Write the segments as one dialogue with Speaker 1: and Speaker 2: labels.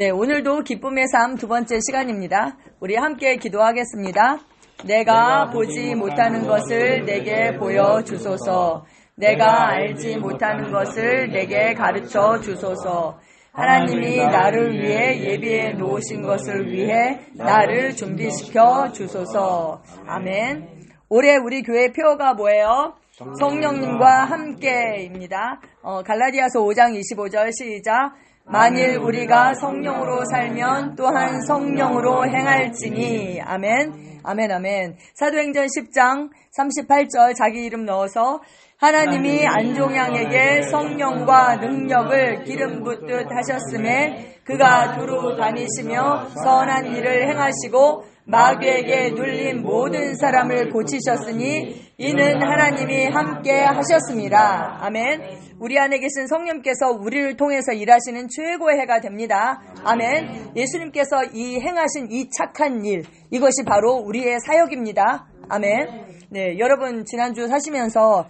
Speaker 1: 네, 오늘도 기쁨의 삶 두 번째 시간입니다. 우리 함께 기도하겠습니다. 내가 보지 못하는 것을 내게 보여주소서. 내가 알지 못하는 것을 내게 가르쳐 주소서. 하나님이 나를 위해 예비해 놓으신 것을 위해 나를 준비시켜 주소서. 아멘. 올해 우리 교회 표어가 뭐예요? 성령님과 함께입니다. 갈라디아서 5장 25절 시작. 만일 우리가 성령으로 살면 또한 성령으로 행할지니. 아멘. 아멘, 아멘. 사도행전 10장 38절 자기 이름 넣어서 하나님이 안종양에게 성령과 능력을 기름 붓듯 하셨음에 그가 두루 다니시며 선한 일을 행하시고 마귀에게 눌린 모든 사람을 고치셨으니 이는 하나님이 함께 하셨습니다. 아멘. 우리 안에 계신 성령님께서 우리를 통해서 일하시는 최고의 해가 됩니다. 아멘. 예수님께서 이 행하신 이 착한 일, 이것이 바로 우리의 사역입니다. 아멘. 네, 여러분 지난주 사시면서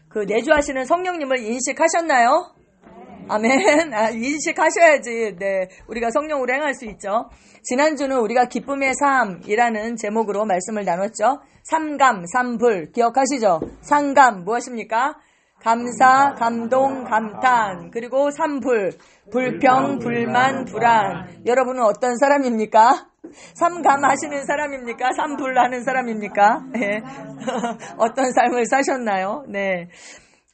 Speaker 1: 그 내주하시는 성령님을 인식하셨나요? 아멘. 인식하셔야지. 네, 우리가 성령으로 행할 수 있죠. 지난주는 우리가 기쁨의 삶이라는 제목으로 말씀을 나눴죠. 삼감, 삼불 기억하시죠? 상감 무엇입니까? 감사, 감동, 감탄. 그리고 삼불, 불평, 불만, 불안. 여러분은 어떤 사람입니까? 삼감 하시는 사람입니까? 삼불 하는 사람입니까? 네. 어떤 삶을 사셨나요? 네.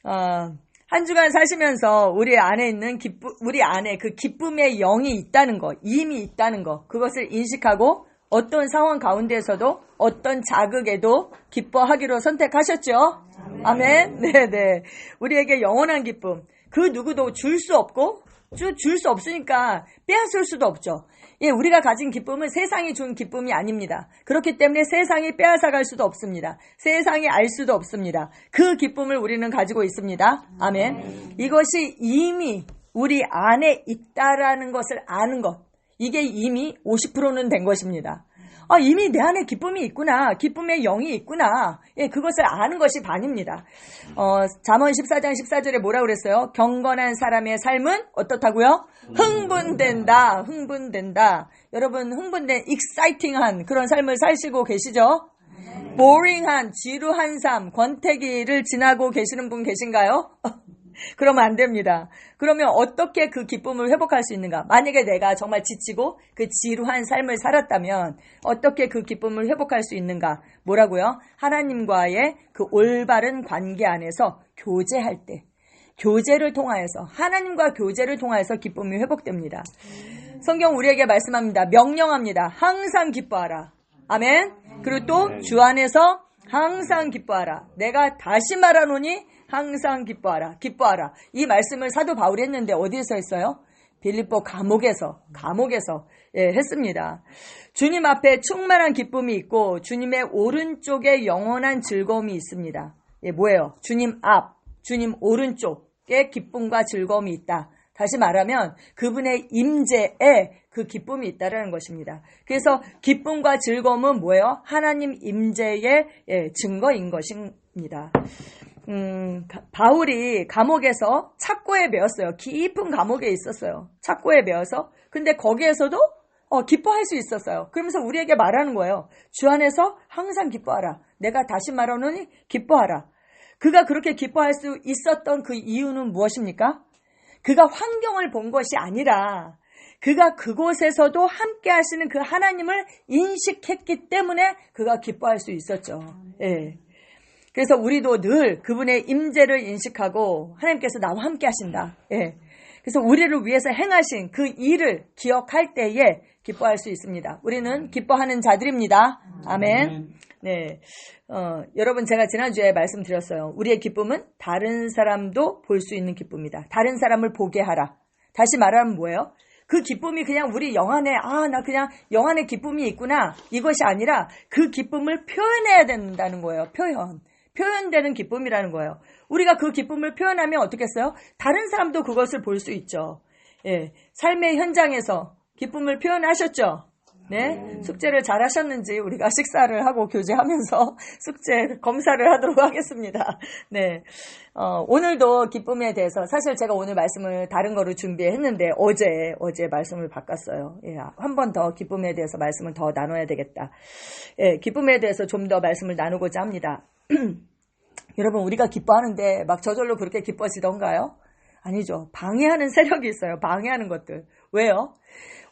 Speaker 1: 한 주간 사시면서 우리 안에 있는 우리 안에 그 기쁨의 영이 있다는 거, 이미 있다는 거, 그것을 인식하고 어떤 상황 가운데서도 어떤 자극에도 기뻐하기로 선택하셨죠? 아멘. 네네. 우리에게 영원한 기쁨, 그 누구도 줄 수 없고, 줄 수 없으니까 빼앗을 수도 없죠. 예, 우리가 가진 기쁨은 세상이 준 기쁨이 아닙니다. 그렇기 때문에 세상이 빼앗아갈 수도 없습니다. 세상이 알 수도 없습니다. 그 기쁨을 우리는 가지고 있습니다. 아멘. 이것이 이미 우리 안에 있다라는 것을 아는 것. 이게 이미 50%는 된 것입니다. 이미 내 안에 기쁨이 있구나. 기쁨의 영이 있구나. 예, 그것을 아는 것이 반입니다. 잠언 14장 14절에 뭐라 그랬어요? 경건한 사람의 삶은 어떻다고요? 흥분된다. 흥분된다. 여러분 흥분된 exciting한 그런 삶을 사시고 계시죠? boring한 지루한 삶, 권태기를 지나고 계시는 분 계신가요? 그러면 안 됩니다. 그러면 어떻게 그 기쁨을 회복할 수 있는가? 만약에 내가 정말 지치고 그 지루한 삶을 살았다면 어떻게 그 기쁨을 회복할 수 있는가? 뭐라고요? 하나님과의 그 올바른 관계 안에서 교제할 때, 교제를 통하여서, 하나님과 교제를 통하여서 기쁨이 회복됩니다. 성경 우리에게 말씀합니다. 명령합니다. 항상 기뻐하라. 아멘. 그리고 또 주 안에서 항상 기뻐하라. 내가 다시 말하노니 항상 기뻐하라. 기뻐하라. 이 말씀을 사도 바울이 했는데 어디에서 했어요? 빌립보 감옥에서 했습니다. 주님 앞에 충만한 기쁨이 있고 주님의 오른쪽에 영원한 즐거움이 있습니다. 예, 뭐예요? 주님 앞, 주님 오른쪽에 기쁨과 즐거움이 있다. 다시 말하면 그분의 임재에 그 기쁨이 있다라는 것입니다. 그래서 기쁨과 즐거움은 뭐예요? 하나님 임재의 증거인 것입니다. 바울이 감옥에서 착고에 매였어요. 깊은 감옥에 있었어요. 착고에 매여서. 근데 거기에서도 기뻐할 수 있었어요. 그러면서 우리에게 말하는 거예요. 주 안에서 항상 기뻐하라. 내가 다시 말하노니 기뻐하라. 그가 그렇게 기뻐할 수 있었던 그 이유는 무엇입니까? 그가 환경을 본 것이 아니라 그가 그곳에서도 함께 하시는 그 하나님을 인식했기 때문에 그가 기뻐할 수 있었죠. 예. 그래서 우리도 늘 그분의 임재를 인식하고 하나님께서 나와 함께 하신다. 예. 그래서 우리를 위해서 행하신 그 일을 기억할 때에 기뻐할 수 있습니다. 우리는 기뻐하는 자들입니다. 아멘. 네. 여러분 제가 지난주에 말씀드렸어요. 우리의 기쁨은 다른 사람도 볼 수 있는 기쁨이다. 다른 사람을 보게 하라. 다시 말하면 뭐예요? 그 기쁨이 그냥 우리 영안에 나 그냥 영안에 기쁨이 있구나. 이것이 아니라 그 기쁨을 표현해야 된다는 거예요. 표현되는 기쁨이라는 거예요. 우리가 그 기쁨을 표현하면 어떻겠어요? 다른 사람도 그것을 볼 수 있죠. 예, 삶의 현장에서 기쁨을 표현하셨죠? 네, 숙제를 잘 하셨는지 우리가 식사를 하고 교제하면서 숙제 검사를 하도록 하겠습니다. 네, 오늘도 기쁨에 대해서 사실 제가 오늘 말씀을 다른 거로 준비했는데 어제 말씀을 바꿨어요. 예, 한 번 더 기쁨에 대해서 말씀을 더 나눠야 되겠다. 예, 기쁨에 대해서 좀 더 말씀을 나누고자 합니다. 여러분, 우리가 기뻐하는데 막 저절로 그렇게 기뻐지던가요? 아니죠. 방해하는 세력이 있어요. 방해하는 것들. 왜요?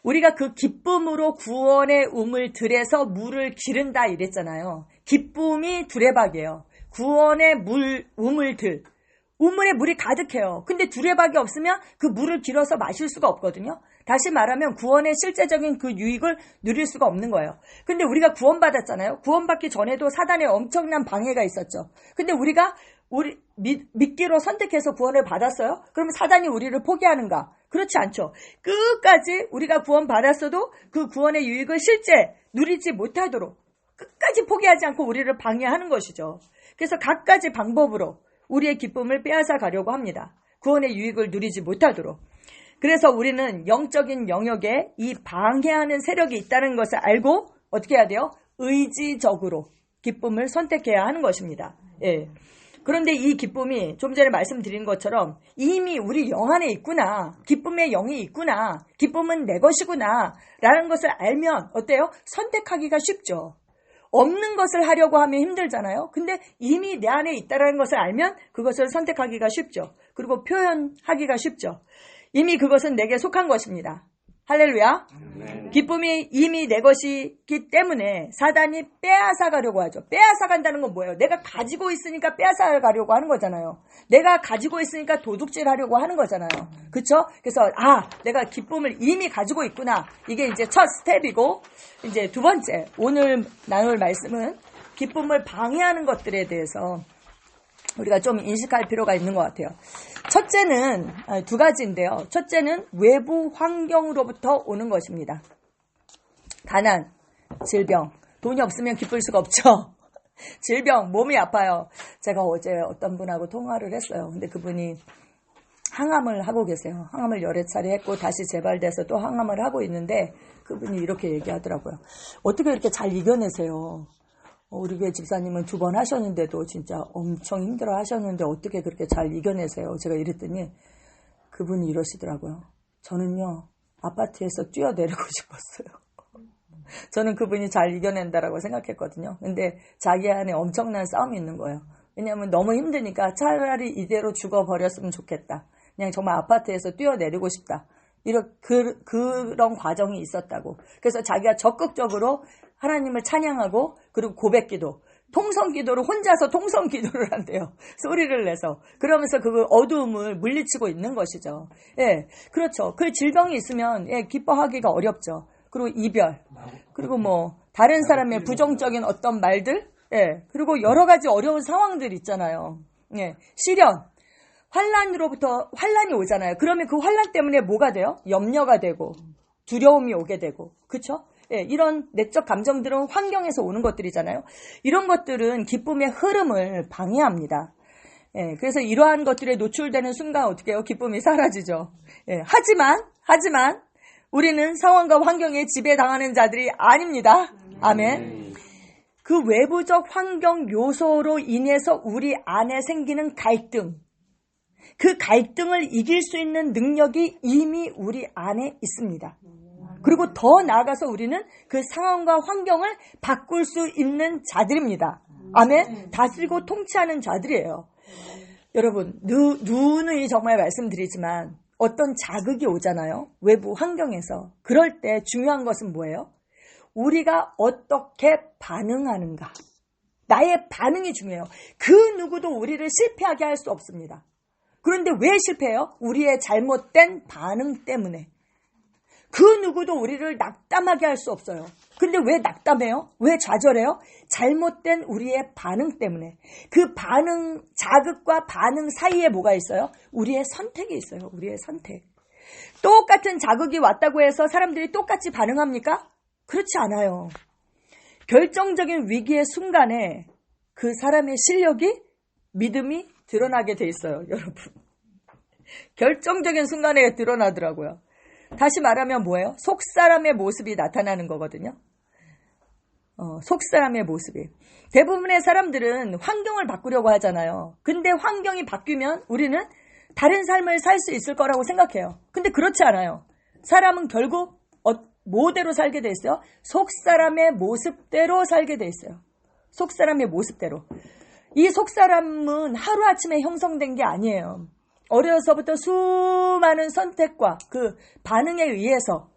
Speaker 1: 우리가 그 기쁨으로 구원의 우물 들에서 물을 기른다 이랬잖아요. 기쁨이 두레박이에요. 구원의 우물 들. 우물에 물이 가득해요. 근데 두레박이 없으면 그 물을 길어서 마실 수가 없거든요. 다시 말하면 구원의 실제적인 그 유익을 누릴 수가 없는 거예요. 근데 우리가 구원받았잖아요. 구원받기 전에도 사단의 엄청난 방해가 있었죠. 근데 우리가 믿기로 선택해서 구원을 받았어요? 그러면 사단이 우리를 포기하는가? 그렇지 않죠. 끝까지 우리가 구원받았어도 그 구원의 유익을 실제 누리지 못하도록 끝까지 포기하지 않고 우리를 방해하는 것이죠. 그래서 갖가지 방법으로 우리의 기쁨을 빼앗아 가려고 합니다. 구원의 유익을 누리지 못하도록. 그래서 우리는 영적인 영역에 이 방해하는 세력이 있다는 것을 알고 어떻게 해야 돼요? 의지적으로 기쁨을 선택해야 하는 것입니다. 예. 그런데 이 기쁨이 좀 전에 말씀드린 것처럼 이미 우리 영 안에 있구나. 기쁨의 영이 있구나. 기쁨은 내 것이구나. 라는 것을 알면 어때요? 선택하기가 쉽죠. 없는 것을 하려고 하면 힘들잖아요. 근데 이미 내 안에 있다는 것을 알면 그것을 선택하기가 쉽죠. 그리고 표현하기가 쉽죠. 이미 그것은 내게 속한 것입니다. 할렐루야. 기쁨이 이미 내 것이기 때문에 사단이 빼앗아 가려고 하죠. 빼앗아 간다는 건 뭐예요? 내가 가지고 있으니까 빼앗아 가려고 하는 거잖아요. 내가 가지고 있으니까 도둑질 하려고 하는 거잖아요. 그쵸? 그래서 내가 기쁨을 이미 가지고 있구나. 이게 이제 첫 스텝이고, 이제 두 번째, 오늘 나눌 말씀은 기쁨을 방해하는 것들에 대해서 우리가 좀 인식할 필요가 있는 것 같아요. 첫째는 두 가지인데요. 첫째는 외부 환경으로부터 오는 것입니다. 가난, 질병, 돈이 없으면 기쁠 수가 없죠. 질병, 몸이 아파요. 제가 어제 어떤 분하고 통화를 했어요. 근데 그분이 항암을 하고 계세요. 항암을 여러 차례 했고 다시 재발돼서 또 항암을 하고 있는데 그분이 이렇게 얘기하더라고요. 어떻게 이렇게 잘 이겨내세요? 우리 교회 집사님은 2번 하셨는데도 진짜 엄청 힘들어 하셨는데 어떻게 그렇게 잘 이겨내세요? 제가 이랬더니 그분이 이러시더라고요. 저는요, 아파트에서 뛰어내리고 싶었어요. 저는 그분이 잘 이겨낸다라고 생각했거든요. 근데 자기 안에 엄청난 싸움이 있는 거예요. 왜냐하면 너무 힘드니까 차라리 이대로 죽어버렸으면 좋겠다. 그냥 정말 아파트에서 뛰어내리고 싶다. 그런 과정이 있었다고. 그래서 자기가 적극적으로 하나님을 찬양하고 그리고 고백기도, 통성기도를 혼자서 통성기도를 한대요. 소리를 내서. 그러면서 그 어두움을 물리치고 있는 것이죠. 예, 그렇죠. 그 질병이 있으면 기뻐하기가 어렵죠. 그리고 이별, 그리고 다른 사람의 부정적인 어떤 말들, 그리고 여러 가지 어려운 상황들 있잖아요. 시련, 환란이 오잖아요. 그러면 그 환란 때문에 뭐가 돼요? 염려가 되고 두려움이 오게 되고, 그렇죠? 이런 내적 감정들은 환경에서 오는 것들이잖아요. 이런 것들은 기쁨의 흐름을 방해합니다. 그래서 이러한 것들에 노출되는 순간 어떻게 해요? 기쁨이 사라지죠. 하지만 우리는 상황과 환경에 지배당하는 자들이 아닙니다. 아멘. 그 외부적 환경 요소로 인해서 우리 안에 생기는 갈등, 그 갈등을 이길 수 있는 능력이 이미 우리 안에 있습니다. 그리고 더 나아가서 우리는 그 상황과 환경을 바꿀 수 있는 자들입니다. 아멘. 다스리고 통치하는 자들이에요. 여러분, 누누이 정말 말씀드리지만 어떤 자극이 오잖아요. 외부 환경에서. 그럴 때 중요한 것은 뭐예요? 우리가 어떻게 반응하는가. 나의 반응이 중요해요. 그 누구도 우리를 실패하게 할 수 없습니다. 그런데 왜 실패해요? 우리의 잘못된 반응 때문에. 그 누구도 우리를 낙담하게 할 수 없어요. 근데 왜 낙담해요? 왜 좌절해요? 잘못된 우리의 반응 때문에. 그 반응, 자극과 반응 사이에 뭐가 있어요? 우리의 선택이 있어요. 우리의 선택. 똑같은 자극이 왔다고 해서 사람들이 똑같이 반응합니까? 그렇지 않아요. 결정적인 위기의 순간에 그 사람의 실력이, 믿음이 드러나게 돼 있어요, 여러분. 결정적인 순간에 드러나더라고요. 다시 말하면 뭐예요? 속사람의 모습이 나타나는 거거든요. 속사람의 모습이. 대부분의 사람들은 환경을 바꾸려고 하잖아요. 근데 환경이 바뀌면 우리는 다른 삶을 살 수 있을 거라고 생각해요. 근데 그렇지 않아요. 사람은 결국 뭐대로 살게 돼 있어요? 속사람의 모습대로 살게 돼 있어요. 속사람의 모습대로. 이 속사람은 하루아침에 형성된 게 아니에요. 어려서부터 수많은 선택과 그 반응에 의해서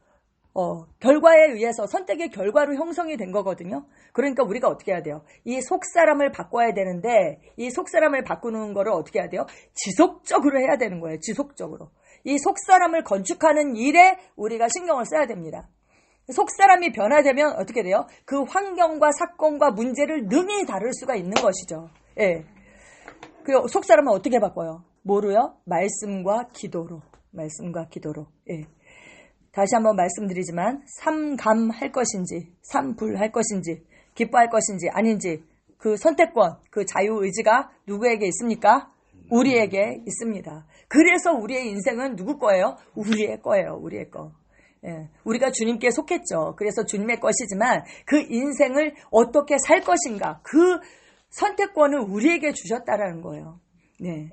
Speaker 1: 결과에 의해서 선택의 결과로 형성이 된 거거든요. 그러니까 우리가 어떻게 해야 돼요? 이 속사람을 바꿔야 되는데 이 속사람을 바꾸는 거를 어떻게 해야 돼요? 지속적으로 해야 되는 거예요. 지속적으로. 이 속사람을 건축하는 일에 우리가 신경을 써야 됩니다. 속사람이 변화되면 어떻게 돼요? 그 환경과 사건과 문제를 능히 다룰 수가 있는 것이죠. 예. 그리고 속사람은 어떻게 바꿔요? 뭐로요? 말씀과 기도로. 말씀과 기도로. 예. 다시 한번 말씀드리지만 삼감할 것인지 삼불할 것인지 기뻐할 것인지 아닌지 그 선택권, 그 자유의지가 누구에게 있습니까? 우리에게 있습니다. 그래서 우리의 인생은 누구 거예요? 우리의 거예요. 우리의 거. 예, 우리가 주님께 속했죠. 그래서 주님의 것이지만 그 인생을 어떻게 살 것인가 그 선택권을 우리에게 주셨다라는 거예요. 네.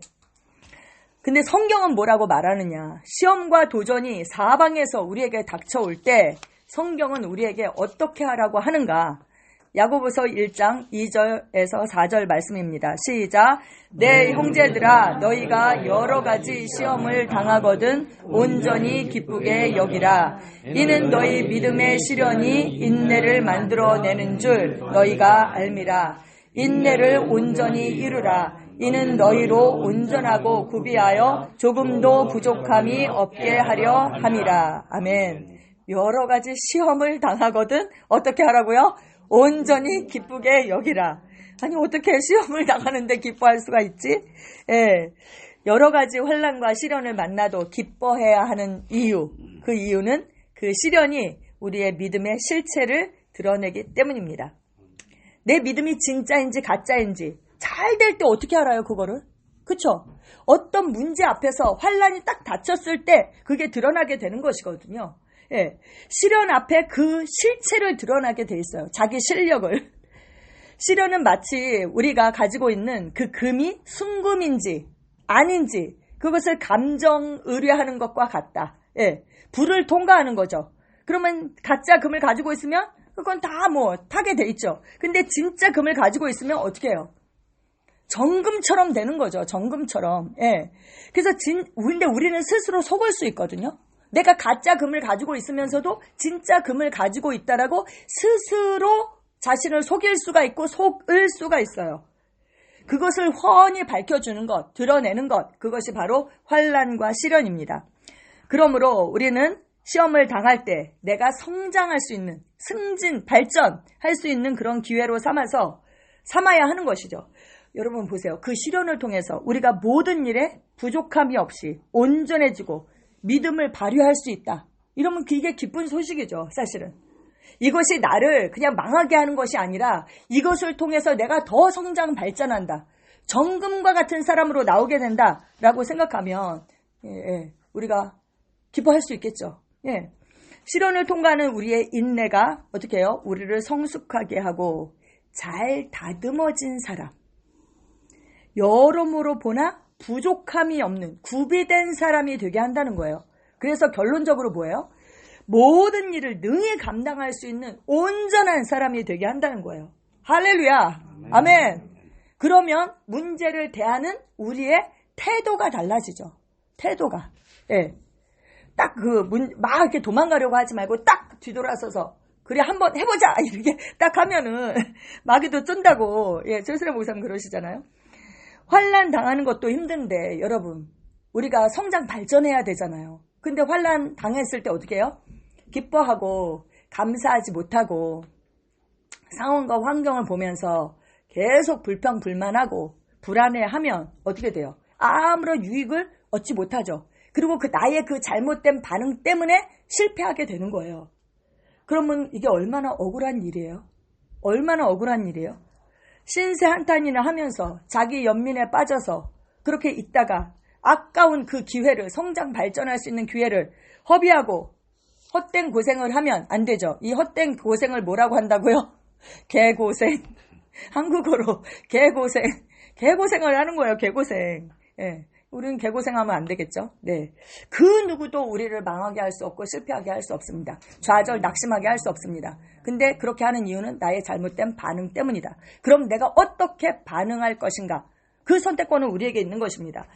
Speaker 1: 근데 성경은 뭐라고 말하느냐? 시험과 도전이 사방에서 우리에게 닥쳐올 때 성경은 우리에게 어떻게 하라고 하는가? 야고보서 1장 2절에서 4절 말씀입니다. 시작. 내 형제들아 너희가 여러 가지 시험을 당하거든 온전히 기쁘게 여기라. 이는 너희 믿음의 시련이 인내를 만들어내는 줄 너희가 알미라. 인내를 온전히 이루라. 이는 너희로 온전하고 구비하여 조금도 부족함이 없게 하려 함이라. 아멘. 여러 가지 시험을 당하거든 어떻게 하라고요? 온전히 기쁘게 여기라. 아니 어떻게 시험을 당하는데 기뻐할 수가 있지? 예, 여러 가지 환난과 시련을 만나도 기뻐해야 하는 이유. 그 이유는 그 시련이 우리의 믿음의 실체를 드러내기 때문입니다. 내 믿음이 진짜인지 가짜인지 잘 될 때 어떻게 알아요 그거를? 그쵸? 어떤 문제 앞에서 환난이 딱 닥쳤을 때 그게 드러나게 되는 것이거든요. 예, 시련 앞에 그 실체를 드러나게 돼 있어요. 자기 실력을. 시련은 마치 우리가 가지고 있는 그 금이 순금인지 아닌지 그것을 감정 의뢰하는 것과 같다. 예, 불을 통과하는 거죠. 그러면 가짜 금을 가지고 있으면 그건 다 타게 돼 있죠. 근데 진짜 금을 가지고 있으면 어떻게 해요? 정금처럼 되는 거죠. 정금처럼. 예. 그래서 근데 우리는 스스로 속을 수 있거든요. 내가 가짜 금을 가지고 있으면서도 진짜 금을 가지고 있다라고 스스로 자신을 속일 수가 있고 속을 수가 있어요. 그것을 훤히 밝혀주는 것, 드러내는 것, 그것이 바로 환난과 시련입니다. 그러므로 우리는 시험을 당할 때 내가 성장할 수 있는, 승진, 발전할 수 있는 그런 기회로 삼아야 하는 것이죠. 여러분 보세요. 그 시련을 통해서 우리가 모든 일에 부족함이 없이 온전해지고 믿음을 발휘할 수 있다. 이러면 이게 기쁜 소식이죠. 사실은. 이것이 나를 그냥 망하게 하는 것이 아니라 이것을 통해서 내가 더 성장 발전한다. 정금과 같은 사람으로 나오게 된다라고 생각하면 우리가 기뻐할 수 있겠죠. 예. 시련을 통과하는 우리의 인내가 어떻게 해요? 우리를 성숙하게 하고 잘 다듬어진 사람. 여러모로 보나 부족함이 없는 구비된 사람이 되게 한다는 거예요. 그래서 결론적으로 뭐예요? 모든 일을 능히 감당할 수 있는 온전한 사람이 되게 한다는 거예요. 할렐루야. 아멘. 그러면 문제를 대하는 우리의 태도가 달라지죠. 태도가. 예. 딱 막 이렇게 도망가려고 하지 말고 딱 뒤돌아서서 그래 한번 해보자 이렇게 딱 하면은 마귀도 쫀다고 최수래 목사님 그러시잖아요. 환난 당하는 것도 힘든데 여러분 우리가 성장 발전해야 되잖아요. 근데 환난 당했을 때 어떻게 해요? 기뻐하고 감사하지 못하고 상황과 환경을 보면서 계속 불평불만하고 불안해하면 어떻게 돼요? 아무런 유익을 얻지 못하죠. 그리고 나의 그 잘못된 반응 때문에 실패하게 되는 거예요. 그러면 이게 얼마나 억울한 일이에요? 얼마나 억울한 일이에요? 신세 한탄이나 하면서 자기 연민에 빠져서 그렇게 있다가 아까운 그 기회를 성장 발전할 수 있는 기회를 허비하고 헛된 고생을 하면 안 되죠. 이 헛된 고생을 뭐라고 한다고요? 개고생. 한국어로 개고생. 개고생을 하는 거예요. 개고생. 예. 우리는 개고생하면 안 되겠죠. 네. 그 누구도 우리를 망하게 할 수 없고 실패하게 할 수 없습니다. 좌절 낙심하게 할 수 없습니다. 근데 그렇게 하는 이유는 나의 잘못된 반응 때문이다. 그럼 내가 어떻게 반응할 것인가? 그 선택권은 우리에게 있는 것입니다.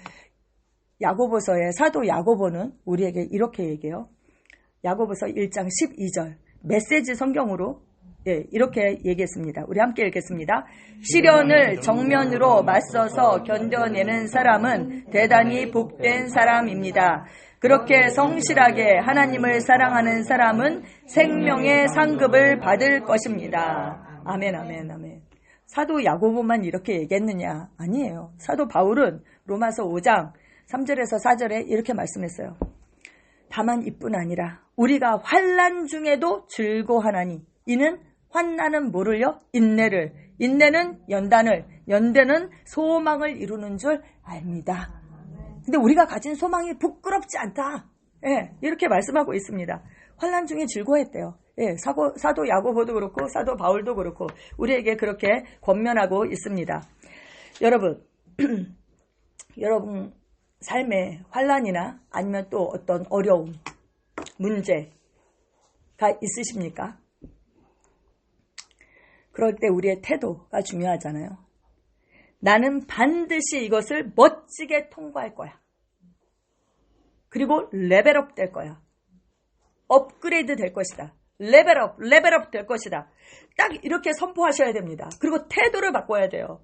Speaker 1: 야고보서의 사도 야고보는 우리에게 이렇게 얘기해요. 야고보서 1장 12절 메시지 성경으로 이렇게 얘기했습니다. 우리 함께 읽겠습니다. 시련을 정면으로 맞서서 견뎌내는 사람은 대단히 복된 사람입니다. 그렇게 성실하게 하나님을 사랑하는 사람은 생명의 상급을 받을 것입니다. 아멘, 아멘, 아멘. 사도 야고보만 이렇게 얘기했느냐? 아니에요. 사도 바울은 로마서 5장 3절에서 4절에 이렇게 말씀했어요. 다만 이뿐 아니라 우리가 환난 중에도 즐거워하나니 이는 환난은 뭐를요? 인내를, 인내는 연단을, 연단은 소망을 이루는 줄 압니다. 근데 우리가 가진 소망이 부끄럽지 않다. 예, 이렇게 말씀하고 있습니다. 환난 중에 즐거워했대요. 예, 사도 야고보도 그렇고 사도 바울도 그렇고 우리에게 그렇게 권면하고 있습니다. 여러분, 여러분 삶에 환난이나 아니면 또 어떤 어려움, 문제가 있으십니까? 그럴 때 우리의 태도가 중요하잖아요. 나는 반드시 이것을 멋지게 통과할 거야. 그리고 레벨업 될 거야. 업그레이드 될 것이다. 레벨업 될 것이다. 딱 이렇게 선포하셔야 됩니다. 그리고 태도를 바꿔야 돼요.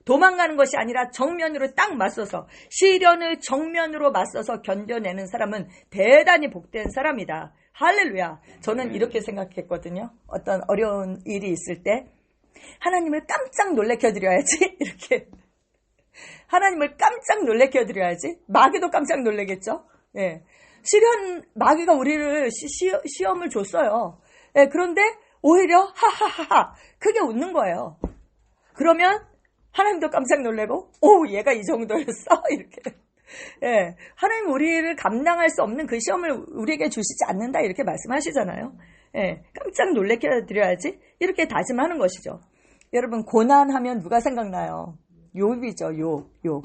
Speaker 1: 도망가는 것이 아니라 정면으로 딱 맞서서 시련을 정면으로 맞서서 견뎌내는 사람은 대단히 복된 사람이다. 할렐루야. 저는 이렇게 생각했거든요. 어떤 어려운 일이 있을 때 하나님을 깜짝 놀래켜드려야지. 이렇게 하나님을 깜짝 놀래켜드려야지. 마귀도 깜짝 놀래겠죠. 예. 시련 마귀가 우리를 시험을 줬어요. 예. 그런데 오히려 하하하하 크게 웃는 거예요. 그러면 하나님도 깜짝 놀래고 오 얘가 이 정도였어 이렇게. 예, 하나님 우리를 감당할 수 없는 그 시험을 우리에게 주시지 않는다 이렇게 말씀하시잖아요. 예, 깜짝 놀래켜 드려야지 이렇게 다짐하는 것이죠. 여러분 고난하면 누가 생각나요? 욥이죠. 욥.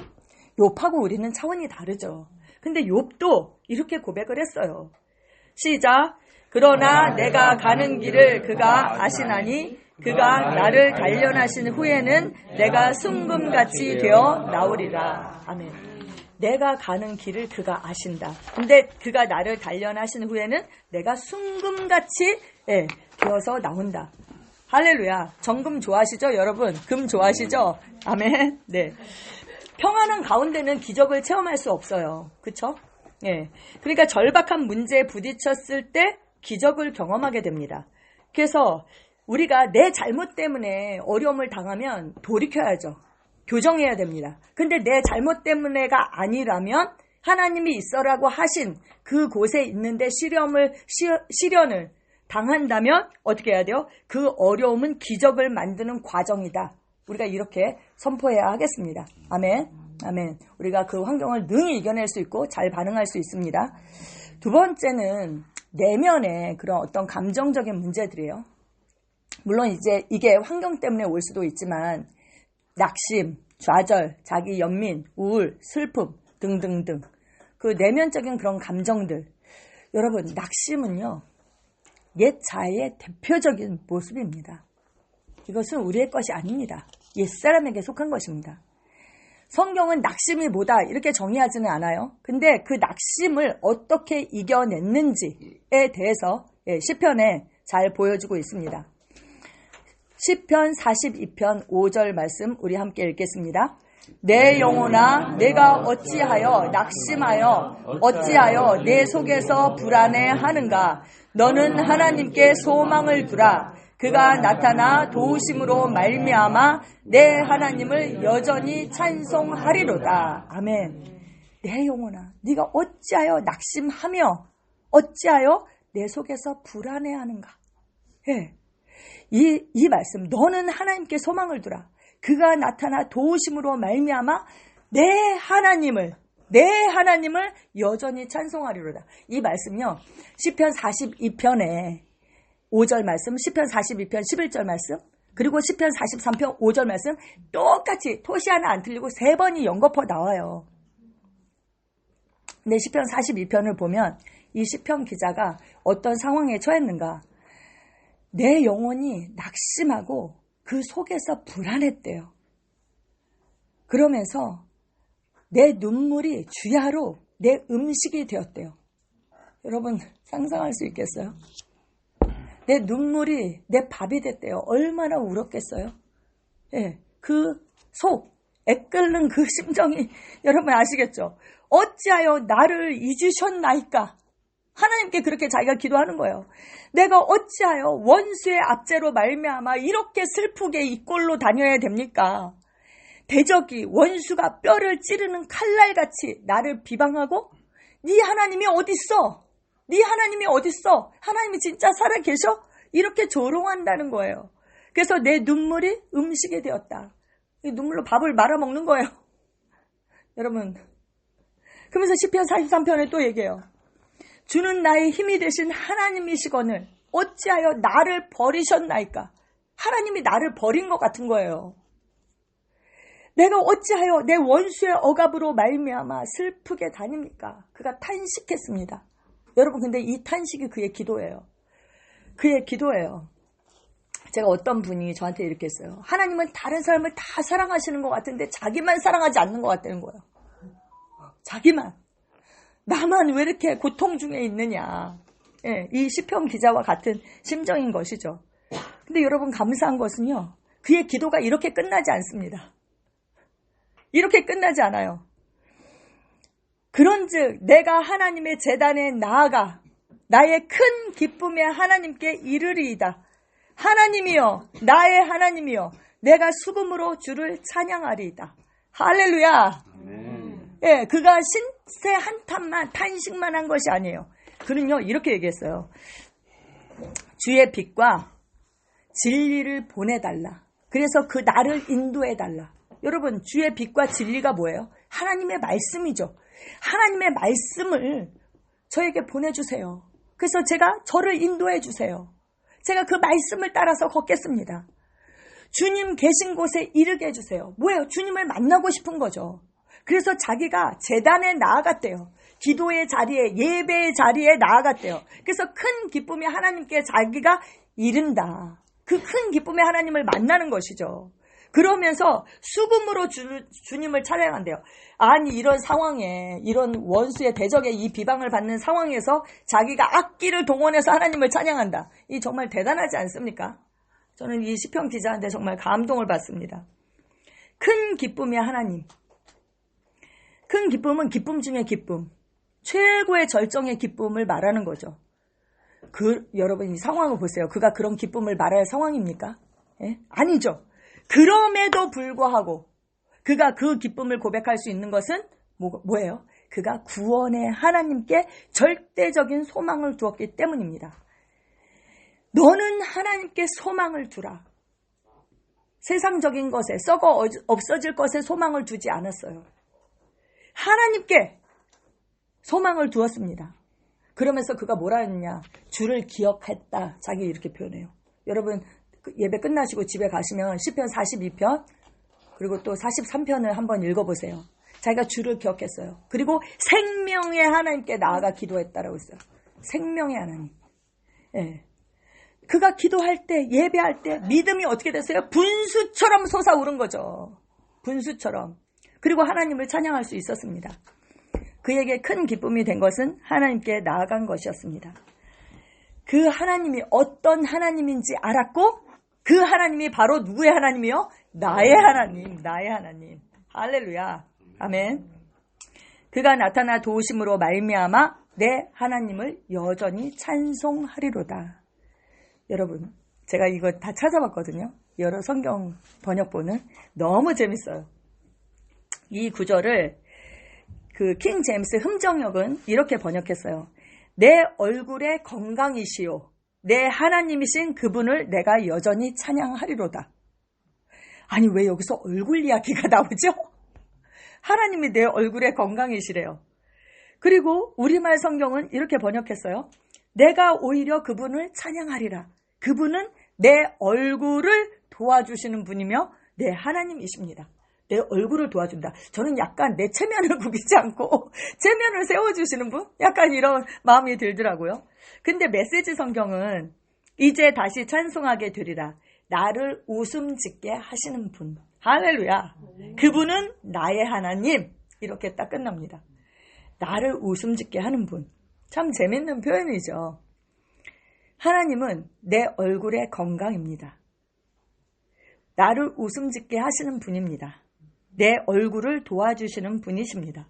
Speaker 1: 욥하고 우리는 차원이 다르죠. 근데 욥도 이렇게 고백을 했어요. 시작. 그러나 내가 가는 길을 그가 아시나니 그가 나를 단련하신 후에는 내가 순금같이 되어 나오리라. 아멘. 내가 가는 길을 그가 아신다. 근데 그가 나를 단련하신 후에는 내가 순금같이 되어서 나온다. 할렐루야. 정금 좋아하시죠, 여러분? 금 좋아하시죠? 아멘. 네. 평안한 가운데는 기적을 체험할 수 없어요. 그쵸? 예. 그러니까 절박한 문제에 부딪혔을 때 기적을 경험하게 됩니다. 그래서 우리가 내 잘못 때문에 어려움을 당하면 돌이켜야죠. 교정해야 됩니다. 근데 내 잘못 때문에가 아니라면 하나님이 있어라고 하신 그곳에 있는데 시련을 당한다면 어떻게 해야 돼요? 그 어려움은 기적을 만드는 과정이다. 우리가 이렇게 선포해야 하겠습니다. 아멘. 아멘. 우리가 그 환경을 능히 이겨낼 수 있고 잘 반응할 수 있습니다. 두 번째는 내면의 그런 어떤 감정적인 문제들이에요. 물론 이제 이게 환경 때문에 올 수도 있지만 낙심, 좌절, 자기 연민, 우울, 슬픔 등등등 그 내면적인 그런 감정들. 여러분 낙심은요. 옛 자아의 대표적인 모습입니다. 이것은 우리의 것이 아닙니다. 옛사람에게 속한 것입니다. 성경은 낙심이 뭐다 이렇게 정의하지는 않아요. 근데 그 낙심을 어떻게 이겨냈는지에 대해서 시편에 잘 보여주고 있습니다. 시편 42편 5절 말씀 우리 함께 읽겠습니다. 내 영혼아 내가 어찌하여 낙심하여 어찌하여 내 속에서 불안해하는가. 너는 하나님께 소망을 두라. 그가 나타나 도우심으로 말미암아 내 하나님을 여전히 찬송하리로다. 아멘. 내 영혼아 네가 어찌하여 낙심하며 어찌하여 내 속에서 불안해하는가. 예. 이 말씀 너는 하나님께 소망을 두라. 그가 나타나 도우심으로 말미암아 내 하나님을 내 하나님을 여전히 찬송하리로다. 이 말씀요. 시편 42편에 5절 말씀, 시편 42편 11절 말씀, 그리고 시편 43편 5절 말씀 똑같이 토시 하나 안 틀리고 3번이 연거푸 나와요. 근데 시편 42편을 보면 이 시편 기자가 어떤 상황에 처했는가? 내 영혼이 낙심하고 그 속에서 불안했대요. 그러면서 내 눈물이 주야로 내 음식이 되었대요. 여러분 상상할 수 있겠어요? 내 눈물이 내 밥이 됐대요. 얼마나 울었겠어요? 예, 그 속, 애끓는 그 심정이 여러분 아시겠죠? 어찌하여 나를 잊으셨나이까? 하나님께 그렇게 자기가 기도하는 거예요. 내가 어찌하여 원수의 압제로 말미암아 이렇게 슬프게 이 꼴로 다녀야 됩니까? 대적이 원수가 뼈를 찌르는 칼날같이 나를 비방하고 네 하나님이 어딨어? 네 하나님이 어딨어? 하나님이 진짜 살아계셔? 이렇게 조롱한다는 거예요. 그래서 내 눈물이 음식이 되었다. 이 눈물로 밥을 말아먹는 거예요. 여러분, 그러면서 시편 43편에 또 얘기해요. 주는 나의 힘이 되신 하나님이시거늘 어찌하여 나를 버리셨나이까? 하나님이 나를 버린 것 같은 거예요. 내가 어찌하여 내 원수의 억압으로 말미암아 슬프게 다닙니까? 그가 탄식했습니다. 여러분, 근데 이 탄식이 그의 기도예요. 그의 기도예요. 제가 어떤 분이 저한테 이렇게 했어요. 하나님은 다른 사람을 다 사랑하시는 것 같은데 자기만 사랑하지 않는 것 같다는 거예요. 자기만. 나만 왜 이렇게 고통 중에 있느냐. 예, 이 시편 기자와 같은 심정인 것이죠. 근데 여러분 감사한 것은요. 그의 기도가 이렇게 끝나지 않습니다. 이렇게 끝나지 않아요. 그런즉 내가 하나님의 제단에 나아가 나의 큰 기쁨에 하나님께 이르리이다. 하나님이여, 나의 하나님이여, 내가 수금으로 주를 찬양하리이다. 할렐루야. 예, 그가 신세 한탄만 탄식만 한 것이 아니에요. 그는요 이렇게 얘기했어요. 주의 빛과 진리를 보내달라. 그래서 그 나를 인도해달라. 여러분, 주의 빛과 진리가 뭐예요? 하나님의 말씀이죠. 하나님의 말씀을 저에게 보내주세요. 그래서 제가 저를 인도해 주세요. 제가 그 말씀을 따라서 걷겠습니다. 주님 계신 곳에 이르게 해주세요. 뭐예요? 주님을 만나고 싶은 거죠. 그래서 자기가 제단에 나아갔대요. 기도의 자리에, 예배의 자리에 나아갔대요. 그래서 큰 기쁨이 하나님께 자기가 이른다. 그 큰 기쁨의 하나님을 만나는 것이죠. 그러면서 수금으로 주님을 찬양한대요. 아니, 이런 상황에, 이런 원수의 대적의 이 비방을 받는 상황에서 자기가 악기를 동원해서 하나님을 찬양한다. 이 정말 대단하지 않습니까? 저는 이 시편 기자한테 정말 감동을 받습니다. 큰 기쁨의 하나님. 큰 기쁨은 기쁨 중의 기쁨. 최고의 절정의 기쁨을 말하는 거죠. 여러분 이 상황을 보세요. 그가 그런 기쁨을 말할 상황입니까? 예? 아니죠. 그럼에도 불구하고 그가 그 기쁨을 고백할 수 있는 것은 뭐예요? 그가 구원의 하나님께 절대적인 소망을 두었기 때문입니다. 너는 하나님께 소망을 두라. 세상적인 것에 썩어 없어질 것에 소망을 두지 않았어요. 하나님께 소망을 두었습니다. 그러면서 그가 뭐라 했느냐? 주를 기억했다. 자기 이렇게 표현해요. 여러분 예배 끝나시고 집에 가시면 시편 42편 그리고 또 43편을 한번 읽어보세요. 자기가 주를 기억했어요. 그리고 생명의 하나님께 나아가 기도했다라고 했어요. 생명의 하나님. 예. 그가 기도할 때, 예배할 때 믿음이 어떻게 됐어요? 분수처럼 솟아오른 거죠. 분수처럼. 그리고 하나님을 찬양할 수 있었습니다. 그에게 큰 기쁨이 된 것은 하나님께 나아간 것이었습니다. 그 하나님이 어떤 하나님인지 알았고 그 하나님이 바로 누구의 하나님이요? 나의 하나님, 나의 하나님. 할렐루야. 아멘. 그가 나타나 도우심으로 말미암아 내 하나님을 여전히 찬송하리로다. 여러분, 제가 이거 다 찾아봤거든요. 여러 성경 번역본은 너무 재밌어요. 이 구절을 그 킹 제임스 흠정역은 이렇게 번역했어요. 내 얼굴의 건강이시오. 내 하나님이신 그분을 내가 여전히 찬양하리로다. 아니, 왜 여기서 얼굴 이야기가 나오죠? 하나님이 내 얼굴의 건강이시래요. 그리고 우리말 성경은 이렇게 번역했어요. 내가 오히려 그분을 찬양하리라. 그분은 내 얼굴을 도와주시는 분이며 내 하나님이십니다. 내 얼굴을 도와준다. 저는 약간 내 체면을 구기지 않고 체면을 세워주시는 분? 약간 이런 마음이 들더라고요. 근데 메시지 성경은 이제 다시 찬송하게 되리라. 나를 웃음 짓게 하시는 분. 할렐루야. 그분은 나의 하나님. 이렇게 딱 끝납니다. 나를 웃음 짓게 하는 분. 참 재밌는 표현이죠. 하나님은 내 얼굴의 건강입니다. 나를 웃음 짓게 하시는 분입니다. 내 얼굴을 도와주시는 분이십니다.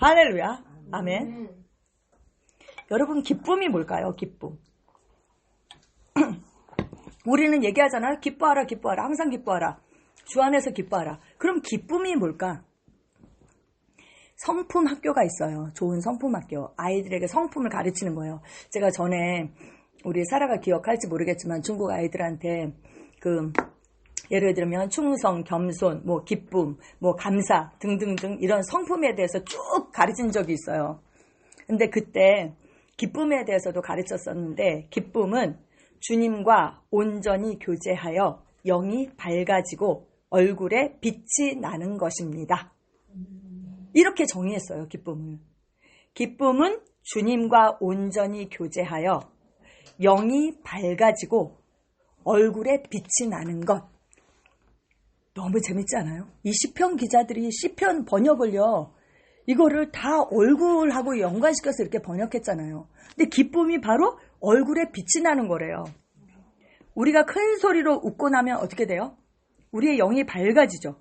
Speaker 1: 할렐루야. 아멘. 여러분, 기쁨이 뭘까요? 기쁨. 우리는 얘기하잖아요. 기뻐하라, 기뻐하라. 항상 기뻐하라. 주 안에서 기뻐하라. 그럼 기쁨이 뭘까? 성품 학교가 있어요. 좋은 성품 학교. 아이들에게 성품을 가르치는 거예요. 제가 전에 우리 사라가 기억할지 모르겠지만 중국 아이들한테 예를 들면 충성, 겸손, 기쁨, 감사 등등등 이런 성품에 대해서 쭉 가르친 적이 있어요. 근데 그때 기쁨에 대해서도 가르쳤었는데 기쁨은 주님과 온전히 교제하여 영이 밝아지고 얼굴에 빛이 나는 것입니다. 이렇게 정의했어요. 기쁨을. 기쁨은 주님과 온전히 교제하여 영이 밝아지고 얼굴에 빛이 나는 것. 너무 재밌지 않아요? 이 시편 기자들이 시편 번역을요. 이거를 다 얼굴하고 연관시켜서 이렇게 번역했잖아요. 근데 기쁨이 바로 얼굴에 빛이 나는 거래요. 우리가 큰 소리로 웃고 나면 어떻게 돼요? 우리의 영이 밝아지죠.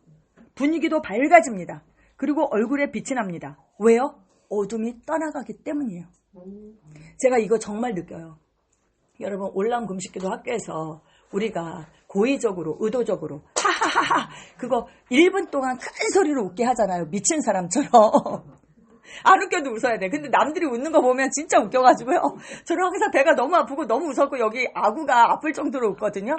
Speaker 1: 분위기도 밝아집니다. 그리고 얼굴에 빛이 납니다. 왜요? 어둠이 떠나가기 때문이에요. 제가 이거 정말 느껴요. 여러분, 올라온 금식기도 학교에서 우리가 고의적으로, 의도적으로 하하하하 그거 1분 동안 큰 소리로 웃게 하잖아요. 미친 사람처럼. 안 웃겨도 웃어야 돼. 근데 남들이 웃는 거 보면 진짜 웃겨가지고요. 저는 항상 배가 너무 아프고 너무 웃었고 여기 아구가 아플 정도로 웃거든요.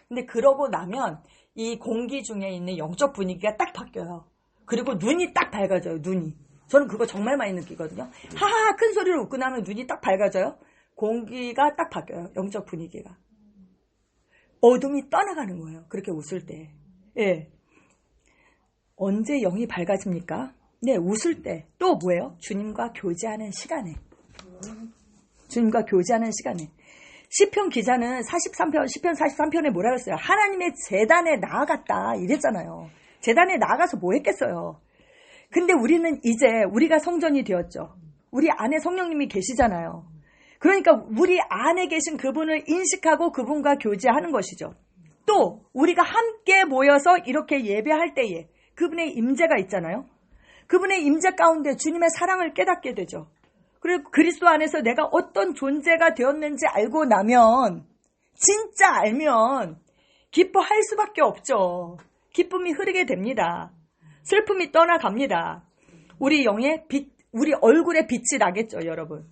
Speaker 1: 근데 그러고 나면 이 공기 중에 있는 영적 분위기가 딱 바뀌어요. 그리고 눈이 딱 밝아져요. 눈이. 저는 그거 정말 많이 느끼거든요. 하하 큰 소리로 웃고 나면 눈이 딱 밝아져요. 공기가 딱 바뀌어요. 영적 분위기가. 어둠이 떠나가는 거예요. 그렇게 웃을 때. 예. 언제 영이 밝아집니까? 네, 웃을 때. 또 뭐예요? 주님과 교제하는 시간에. 주님과 교제하는 시간에. 시편 기자는 43편, 시편 43편에 뭐라 그랬어요? 하나님의 제단에 나아갔다. 이랬잖아요. 제단에 나아가서 뭐 했겠어요? 근데 우리는 이제 우리가 성전이 되었죠. 우리 안에 성령님이 계시잖아요. 그러니까 우리 안에 계신 그분을 인식하고 그분과 교제하는 것이죠. 또 우리가 함께 모여서 이렇게 예배할 때에 그분의 임재가 있잖아요. 그분의 임재 가운데 주님의 사랑을 깨닫게 되죠. 그리고 그리스도 안에서 내가 어떤 존재가 되었는지 알고 나면 진짜 알면 기뻐할 수밖에 없죠. 기쁨이 흐르게 됩니다. 슬픔이 떠나갑니다. 우리 영의 빛, 우리 얼굴에 빛이 나겠죠, 여러분.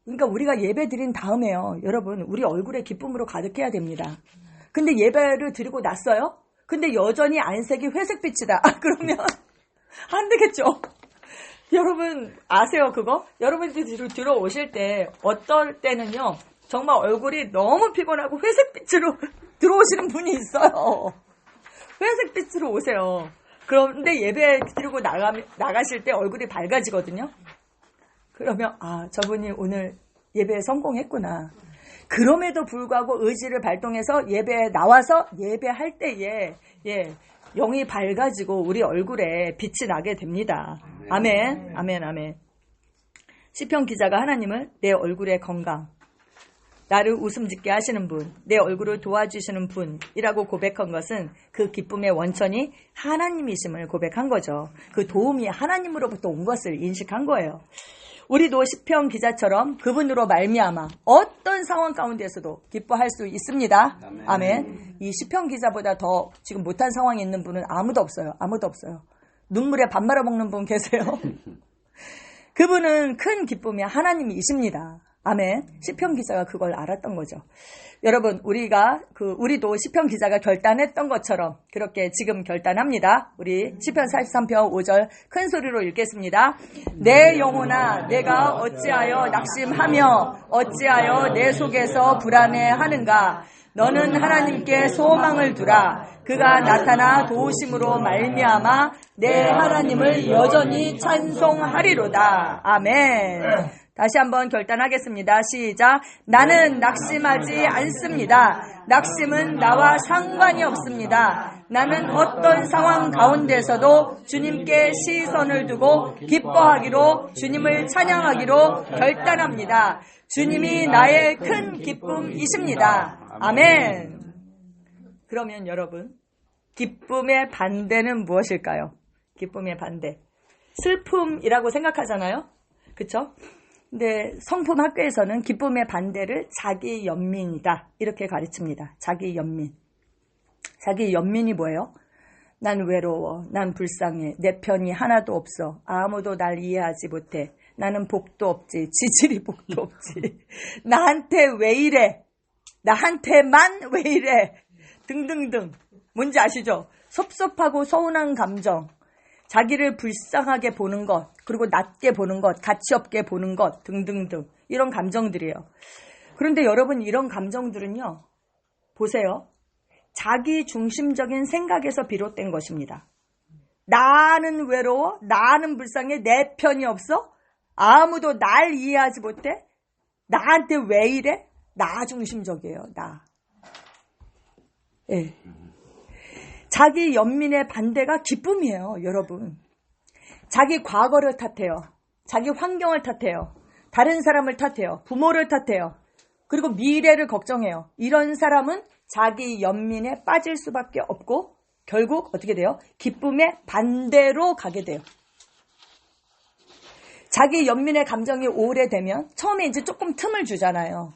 Speaker 1: 그러니까 우리가 예배 드린 다음에요. 여러분, 우리 얼굴에 기쁨으로 가득해야 됩니다. 근데 예배를 드리고 났어요? 근데 여전히 안색이 회색빛이다. 그러면 안 되겠죠. 여러분 아세요 그거? 여러분들이 들어오실 때 어떨 때는요. 정말 얼굴이 너무 피곤하고 회색빛으로 들어오시는 분이 있어요. 회색빛으로 오세요. 그런데 예배 드리고 나가실 때 얼굴이 밝아지거든요. 그러면 저분이 오늘 예배에 성공했구나. 그럼에도 불구하고 의지를 발동해서 예배에 나와서 예배할 때에 영이 밝아지고 우리 얼굴에 빛이 나게 됩니다. 아멘, 아멘, 아멘. 시편 기자가 하나님을 내 얼굴의 건강, 나를 웃음 짓게 하시는 분, 내 얼굴을 도와주시는 분이라고 고백한 것은 그 기쁨의 원천이 하나님이심을 고백한 거죠. 그 도움이 하나님으로부터 온 것을 인식한 거예요. 우리도 시편 기자처럼 그분으로 말미암아 어떤 상황 가운데서도 기뻐할 수 있습니다. 아멘. 이 시편 기자보다 더 지금 못한 상황에 있는 분은 아무도 없어요. 아무도 없어요. 눈물에 밥 말아 먹는 분 계세요. 그분은 큰 기쁨이 하나님이십니다. 아멘. 시편 기자가 그걸 알았던 거죠. 여러분, 우리도 시편 기자가 결단했던 것처럼 그렇게 지금 결단합니다. 우리 시편 43편 5절 큰 소리로 읽겠습니다. 내 영혼아, 내가 어찌하여 낙심하며 어찌하여 내 속에서 불안해하는가? 너는 하나님께 소망을 두라. 그가 나타나 도우심으로 말미암아 내 하나님을 여전히 찬송하리로다. 아멘. 다시 한번 결단하겠습니다. 시작. 나는 낙심하지 않습니다. 낙심은 나와 상관이 없습니다. 나는 어떤 상황 가운데서도 주님께 시선을 두고 기뻐하기로, 주님을 찬양하기로 결단합니다. 주님이 나의 큰 기쁨이십니다. 아멘. 그러면 여러분, 기쁨의 반대는 무엇일까요? 기쁨의 반대. 슬픔이라고 생각하잖아요. 그쵸? 근데 성품 학교에서는 기쁨의 반대를 자기 연민이다. 이렇게 가르칩니다. 자기 연민. 자기 연민이 뭐예요? 난 외로워. 난 불쌍해. 내 편이 하나도 없어. 아무도 날 이해하지 못해. 나는 복도 없지. 지질이 복도 없지. 나한테 왜 이래? 나한테만 왜 이래? 등등등. 뭔지 아시죠? 섭섭하고 서운한 감정. 자기를 불쌍하게 보는 것, 그리고 낮게 보는 것, 가치 없게 보는 것 등등등 이런 감정들이에요. 그런데 여러분, 이런 감정들은요, 보세요. 자기 중심적인 생각에서 비롯된 것입니다. 나는 외로워, 나는 불쌍해, 내 편이 없어, 아무도 날 이해하지 못해, 나한테 왜 이래? 나 중심적이에요. 나. 예. 자기 연민의 반대가 기쁨이에요, 여러분. 자기 과거를 탓해요. 자기 환경을 탓해요. 다른 사람을 탓해요. 부모를 탓해요. 그리고 미래를 걱정해요. 이런 사람은 자기 연민에 빠질 수밖에 없고 결국 어떻게 돼요? 기쁨의 반대로 가게 돼요. 자기 연민의 감정이 오래되면 처음에 이제 조금 틈을 주잖아요.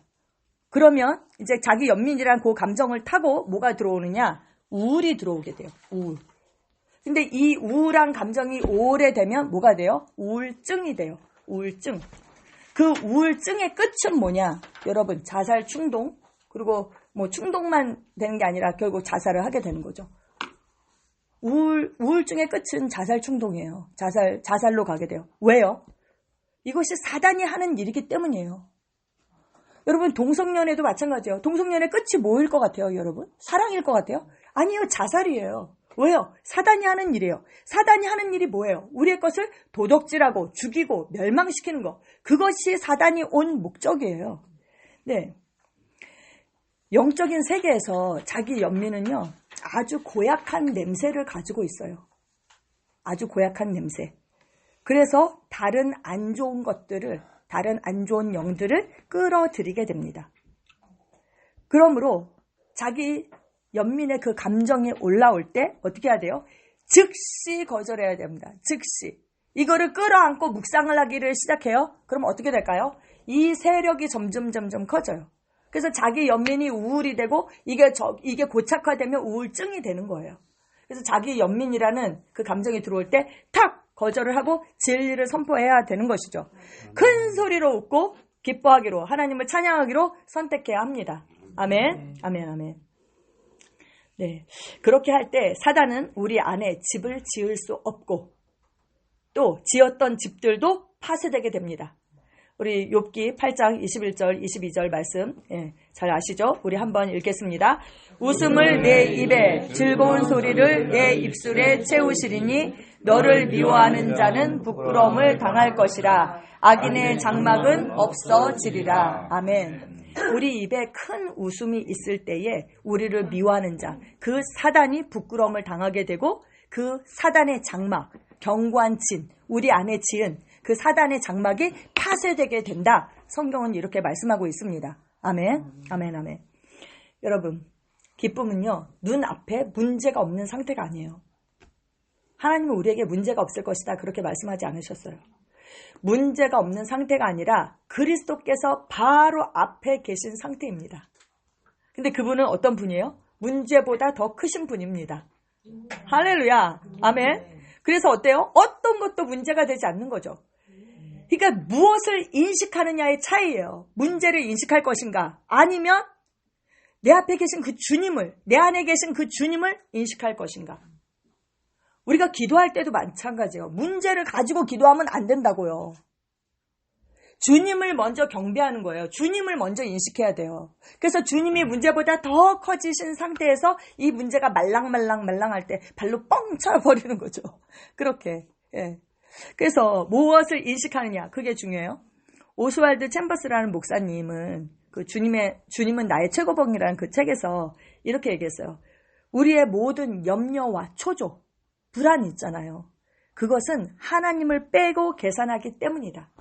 Speaker 1: 그러면 이제 자기 연민이란 그 감정을 타고 뭐가 들어오느냐? 우울이 들어오게 돼요. 우울. 근데 이 우울한 감정이 오래되면 뭐가 돼요? 우울증이 돼요. 우울증. 그 우울증의 끝은 뭐냐? 여러분, 자살 충동. 그리고 뭐 충동만 되는 게 아니라 결국 자살을 하게 되는 거죠. 우울증의 끝은 자살 충동이에요. 자살로 가게 돼요. 왜요? 이것이 사단이 하는 일이기 때문이에요. 여러분, 동성연애도 마찬가지예요. 동성연애 끝이 뭐일 것 같아요, 여러분? 사랑일 것 같아요? 아니요, 자살이에요. 왜요? 사단이 하는 일이에요. 사단이 하는 일이 뭐예요? 우리의 것을 도적질하고 죽이고 멸망시키는 거. 그것이 사단이 온 목적이에요. 네. 영적인 세계에서 자기 연민은요, 아주 고약한 냄새를 가지고 있어요. 아주 고약한 냄새. 그래서 다른 안 좋은 것들을, 다른 안 좋은 영들을 끌어들이게 됩니다. 그러므로 자기 연민의 그 감정이 올라올 때 어떻게 해야 돼요? 즉시 거절해야 됩니다. 즉시. 이거를 끌어안고 묵상을 하기를 시작해요. 그럼 어떻게 될까요? 이 세력이 점점 커져요. 그래서 자기 연민이 우울이 되고 이게 고착화되면 우울증이 되는 거예요. 그래서 자기 연민이라는 그 감정이 들어올 때 탁 거절을 하고 진리를 선포해야 되는 것이죠. 큰 소리로 웃고 기뻐하기로, 하나님을 찬양하기로 선택해야 합니다. 아멘. 아멘. 아멘. 네. 그렇게 할 때 사단은 우리 안에 집을 지을 수 없고 또 지었던 집들도 파쇄되게 됩니다. 우리 욥기 8장 21절 22절 말씀 잘 아시죠? 우리 한번 읽겠습니다. 웃음을 내 입에 즐거운 소리를 내 입술에 채우시리니 너를 미워하는 자는 부끄러움을 당할 것이라. 악인의 장막은 없어지리라. 아멘. 우리 입에 큰 웃음이 있을 때에 우리를 미워하는 자, 그 사단이 부끄러움을 당하게 되고 그 사단의 장막, 견고한 진, 우리 안에 지은 그 사단의 장막이 파쇄되게 된다. 성경은 이렇게 말씀하고 있습니다. 아멘. 아멘. 아멘. 여러분, 기쁨은요, 눈앞에 문제가 없는 상태가 아니에요. 하나님은 우리에게 문제가 없을 것이다. 그렇게 말씀하지 않으셨어요. 문제가 없는 상태가 아니라 그리스도께서 바로 앞에 계신 상태입니다. 근데 그분은 어떤 분이에요? 문제보다 더 크신 분입니다. 할렐루야. 아멘. 그래서 어때요? 어떤 것도 문제가 되지 않는 거죠. 그러니까 무엇을 인식하느냐의 차이예요. 문제를 인식할 것인가 아니면 내 앞에 계신 그 주님을, 내 안에 계신 그 주님을 인식할 것인가. 우리가 기도할 때도 마찬가지예요. 문제를 가지고 기도하면 안 된다고요. 주님을 먼저 경배하는 거예요. 주님을 먼저 인식해야 돼요. 그래서 주님이 문제보다 더 커지신 상태에서 이 문제가 말랑할 때 발로 뻥 차버리는 거죠. 그렇게. 예. 그래서 무엇을 인식하느냐, 그게 중요해요. 오스왈드 챔버스라는 목사님은 그 주님은 나의 최고봉이라는 그 책에서 이렇게 얘기했어요. 우리의 모든 염려와 초조, 불안이 있잖아요. 그것은 하나님을 빼고 계산하기 때문이다.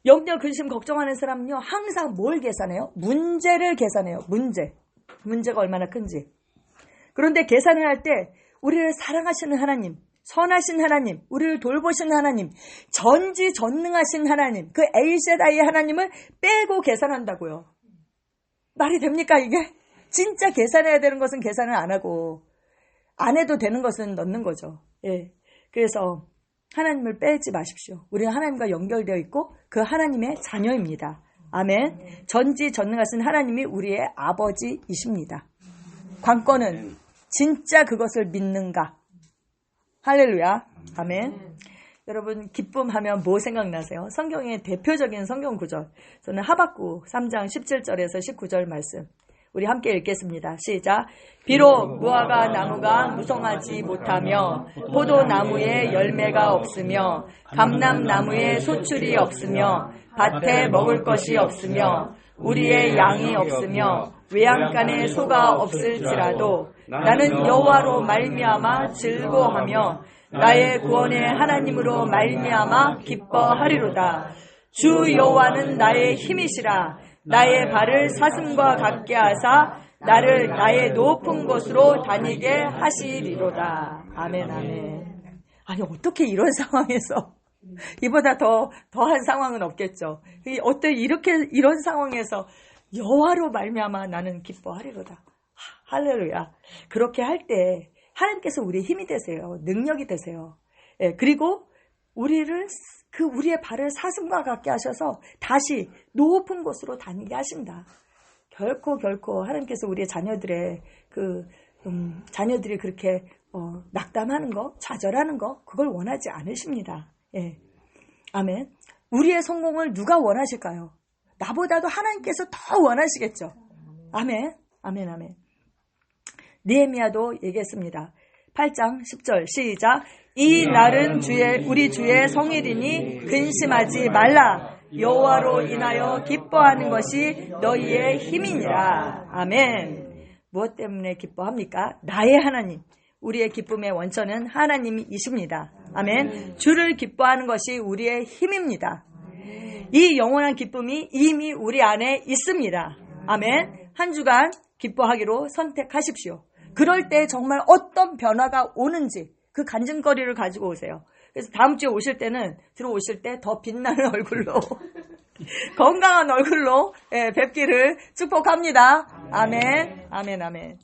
Speaker 1: 염려, 근심, 걱정하는 사람은요, 항상 뭘 계산해요? 문제를 계산해요. 문제가 얼마나 큰지. 그런데 계산을 할 때 우리를 사랑하시는 하나님, 선하신 하나님, 우리를 돌보시는 하나님, 전지전능하신 하나님, 그 엘샤다이 하나님을 빼고 계산한다고요. 말이 됩니까 이게? 진짜 계산해야 되는 것은 계산을 안 하고 안 해도 되는 것은 넣는 거죠. 예. 그래서 하나님을 빼지 마십시오. 우리는 하나님과 연결되어 있고 그 하나님의 자녀입니다. 아멘. 전지전능하신 하나님이 우리의 아버지이십니다. 관건은 진짜 그것을 믿는가? 할렐루야. 아멘. 여러분, 기쁨하면 뭐 생각나세요? 성경의 대표적인 성경 구절. 저는 하박국 3장 17절에서 19절 말씀. 우리 함께 읽겠습니다. 시작. 비록 무화과 나무가 무성하지 못하며 포도나무에 열매가 없으며 감람나무에 소출이 없으며 밭에 먹을 것이 없으며 우리의 양이 없으며 외양간에 소가 없을지라도 나는 여호와로 말미암아 즐거워하며 나의 구원의 하나님으로 말미암아 기뻐하리로다. 주 여호와는 나의 힘이시라. 나의 발을 사슴과 같게 하사 나를 나의 높은 곳으로 다니게 하시리로다. 아멘, 아멘. 아니, 어떻게 이런 상황에서 이보다 더한 상황은 없겠죠. 어때 이런 상황에서 여호와로 말미암아 나는 기뻐하리로다. 할렐루야. 그렇게 할 때 하나님께서 우리의 힘이 되세요. 능력이 되세요. 예, 그리고 우리의 발을 사슴과 같게 하셔서 다시 높은 곳으로 다니게 하신다. 결코 하나님께서 우리의 자녀들의 자녀들이 그렇게 낙담하는 거, 좌절하는 거, 그걸 원하지 않으십니다. 예. 아멘. 우리의 성공을 누가 원하실까요? 나보다도 하나님께서 더 원하시겠죠. 아멘. 아멘, 아멘. 느헤미야도 얘기했습니다. 8장 10절 시작. 이 날은 우리 주의 성일이니 근심하지 말라. 여호와로 인하여 기뻐하는 것이 너희의 힘이니라. 아멘. 무엇 때문에 기뻐합니까? 나의 하나님. 우리의 기쁨의 원천은 하나님이십니다. 아멘. 주를 기뻐하는 것이 우리의 힘입니다. 이 영원한 기쁨이 이미 우리 안에 있습니다. 아멘. 한 주간 기뻐하기로 선택하십시오. 그럴 때 정말 어떤 변화가 오는지 그 간증거리를 가지고 오세요. 그래서 다음 주에 들어오실 때 더 빛나는 얼굴로 건강한 얼굴로 뵙기를 축복합니다. 아멘. 아멘. 아멘.